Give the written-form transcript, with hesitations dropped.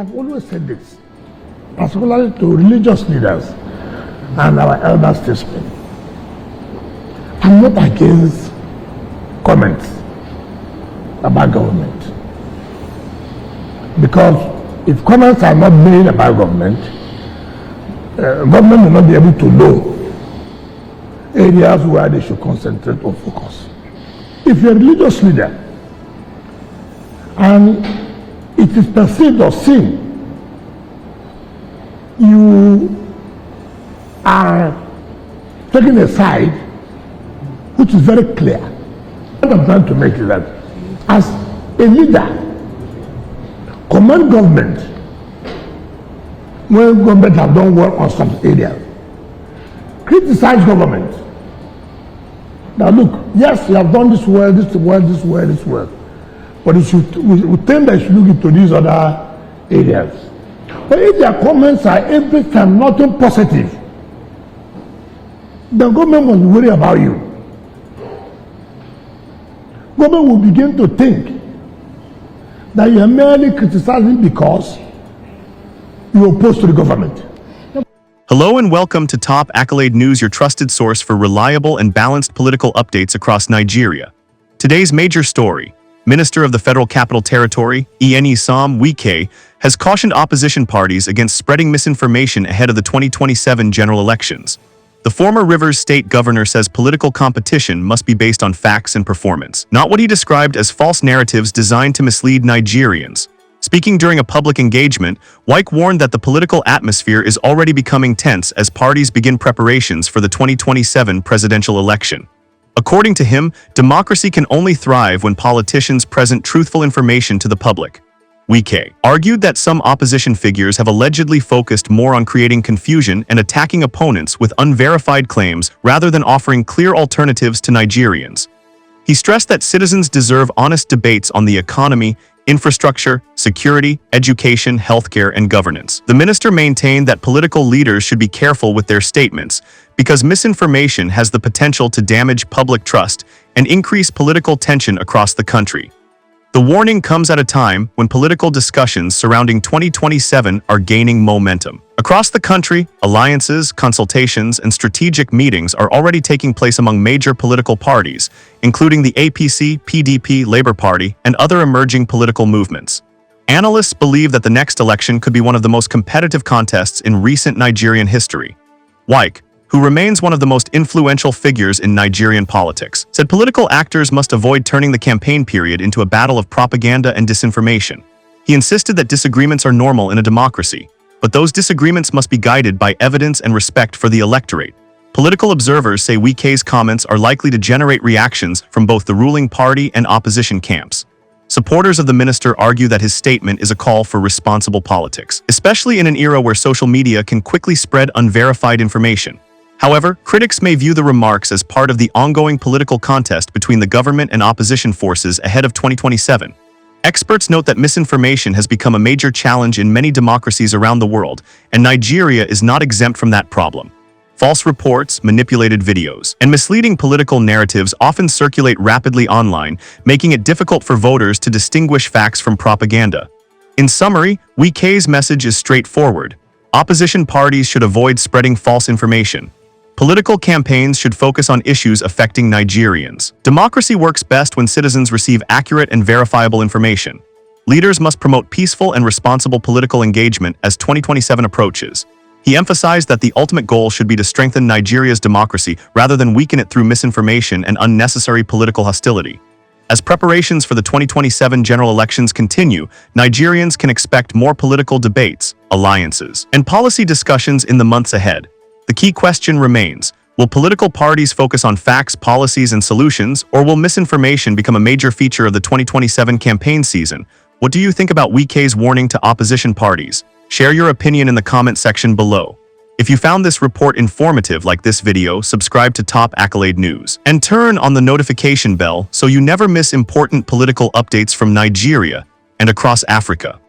I've always said this, particularly to religious leaders and our elder statesmen. I'm not against comments about government. Because if comments are not made about government, government will not be able to know areas where they should concentrate or focus. If you're a religious leader and it is perceived or seen you are taking a side which is very clear. What I'm trying to make is that as a leader, command government when government have done well on some areas. Criticize government. Now look, yes, you have done this well, this well, this well, this well. But we think that you should look into these other areas. But if their comments are every time nothing positive, the government must worry about you. Government will begin to think that you are merely criticizing because you are opposed to the government. Hello and welcome to Top Accolade News, your trusted source for reliable and balanced political updates across Nigeria. Today's major story: Minister of the Federal Capital Territory, Nyesom, Wike, has cautioned opposition parties against spreading misinformation ahead of the 2027 general elections. The former Rivers State governor says political competition must be based on facts and performance, not what he described as false narratives designed to mislead Nigerians. Speaking during a public engagement, Wike warned that the political atmosphere is already becoming tense as parties begin preparations for the 2027 presidential election. According to him, democracy can only thrive when politicians present truthful information to the public. Wike argued that some opposition figures have allegedly focused more on creating confusion and attacking opponents with unverified claims rather than offering clear alternatives to Nigerians. He stressed that citizens deserve honest debates on the economy, infrastructure, security, education, healthcare, and governance. The minister maintained that political leaders should be careful with their statements because misinformation has the potential to damage public trust and increase political tension across the country. The warning comes at a time when political discussions surrounding 2027 are gaining momentum. Across the country, alliances, consultations, and strategic meetings are already taking place among major political parties, including the APC, PDP, Labour Party, and other emerging political movements. Analysts believe that the next election could be one of the most competitive contests in recent Nigerian history. Wike, who remains one of the most influential figures in Nigerian politics, said political actors must avoid turning the campaign period into a battle of propaganda and disinformation. He insisted that disagreements are normal in a democracy, but those disagreements must be guided by evidence and respect for the electorate. Political observers say Wike's comments are likely to generate reactions from both the ruling party and opposition camps. Supporters of the minister argue that his statement is a call for responsible politics, especially in an era where social media can quickly spread unverified information. However, critics may view the remarks as part of the ongoing political contest between the government and opposition forces ahead of 2027. Experts note that misinformation has become a major challenge in many democracies around the world, and Nigeria is not exempt from that problem. False reports, manipulated videos, and misleading political narratives often circulate rapidly online, making it difficult for voters to distinguish facts from propaganda. In summary, Wike's message is straightforward. Opposition parties should avoid spreading false information. Political campaigns should focus on issues affecting Nigerians. Democracy works best when citizens receive accurate and verifiable information. Leaders must promote peaceful and responsible political engagement as 2027 approaches. He emphasized that the ultimate goal should be to strengthen Nigeria's democracy rather than weaken it through misinformation and unnecessary political hostility. As preparations for the 2027 general elections continue, Nigerians can expect more political debates, alliances, and policy discussions in the months ahead. The key question remains: will political parties focus on facts, policies, and solutions, or will misinformation become a major feature of the 2027 campaign season? What do you think about Wike's warning to opposition parties? Share your opinion in the comment section below. If you found this report informative like this video, subscribe to Top Accolade News and turn on the notification bell so you never miss important political updates from Nigeria and across Africa.